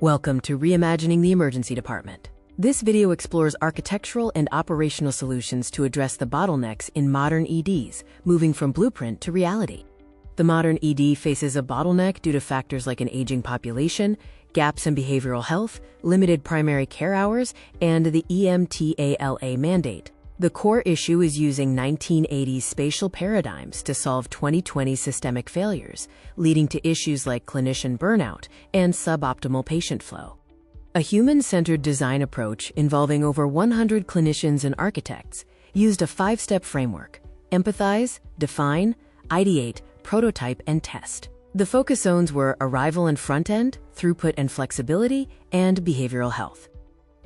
Welcome to Reimagining the Emergency Department. This video explores architectural and operational solutions to address the bottlenecks in modern EDs, moving from blueprint to reality. The modern ED faces a bottleneck due to factors like an aging population, gaps in behavioral health, limited primary care hours, and the EMTALA mandate. The core issue is using 1980s spatial paradigms to solve 2020 systemic failures, leading to issues like clinician burnout and suboptimal patient flow. A human-centered design approach involving over 100 clinicians and architects used a 5-step framework: empathize, define, ideate, prototype, and test. The focus zones were arrival and front-end, throughput and flexibility, and behavioral health.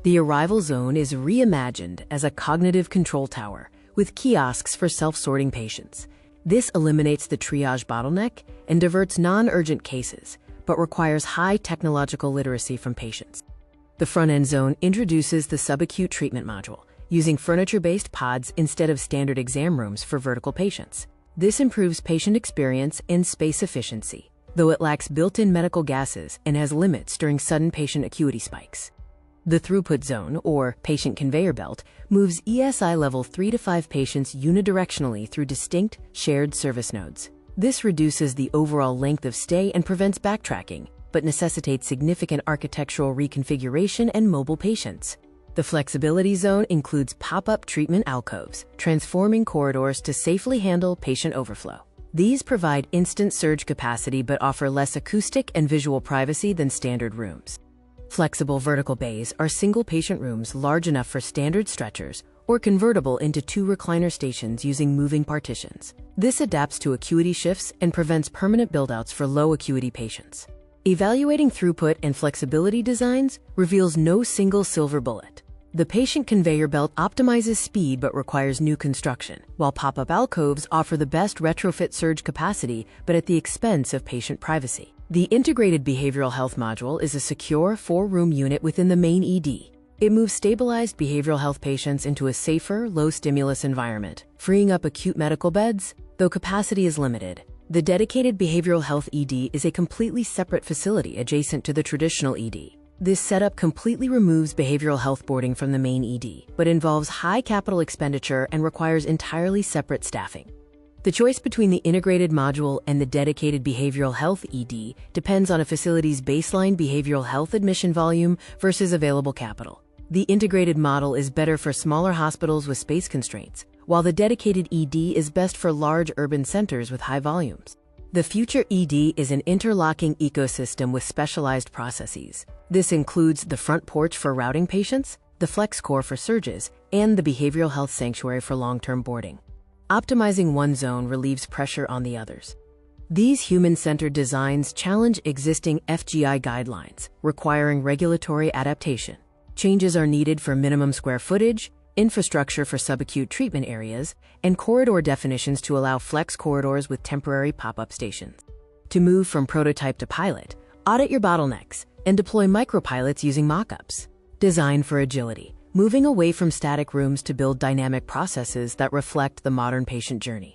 The arrival zone is reimagined as a cognitive control tower with kiosks for self-sorting patients. This eliminates the triage bottleneck and diverts non-urgent cases, but requires high technological literacy from patients. The front-end zone introduces the subacute treatment module, using furniture-based pods instead of standard exam rooms for vertical patients. This improves patient experience and space efficiency, though it lacks built-in medical gases and has limits during sudden patient acuity spikes. The throughput zone, or patient conveyor belt, moves ESI level 3 to 5 patients unidirectionally through distinct, shared service nodes. This reduces the overall length of stay and prevents backtracking, but necessitates significant architectural reconfiguration and mobile patients. The flexibility zone includes pop-up treatment alcoves, transforming corridors to safely handle patient overflow. These provide instant surge capacity but offer less acoustic and visual privacy than standard rooms. Flexible vertical bays are single patient rooms large enough for standard stretchers or convertible into 2 recliner stations using moving partitions. This adapts to acuity shifts and prevents permanent buildouts for low acuity patients. Evaluating throughput and flexibility designs reveals no single silver bullet. The patient conveyor belt optimizes speed but requires new construction, while pop-up alcoves offer the best retrofit surge capacity but at the expense of patient privacy. The integrated behavioral health module is a secure 4-room unit within the main ED. It moves stabilized behavioral health patients into a safer, low-stimulus environment, freeing up acute medical beds, though capacity is limited. The dedicated behavioral health ED is a completely separate facility adjacent to the traditional ED. This setup completely removes behavioral health boarding from the main ED, but involves high capital expenditure and requires entirely separate staffing. The choice between the integrated module and the dedicated behavioral health ED depends on a facility's baseline behavioral health admission volume versus available capital. The integrated model is better for smaller hospitals with space constraints, while the dedicated ED is best for large urban centers with high volumes. The future ED is an interlocking ecosystem with specialized processes. This includes the front porch for routing patients, the flex core for surges, and the behavioral health sanctuary for long-term boarding. Optimizing one zone relieves pressure on the others. These human-centered designs challenge existing FGI guidelines, requiring regulatory adaptation. Changes are needed for minimum square footage, infrastructure for subacute treatment areas, and corridor definitions to allow flex corridors with temporary pop-up stations. To move from prototype to pilot, audit your bottlenecks and deploy micropilots using mock-ups. Design for agility, moving away from static rooms to build dynamic processes that reflect the modern patient journey.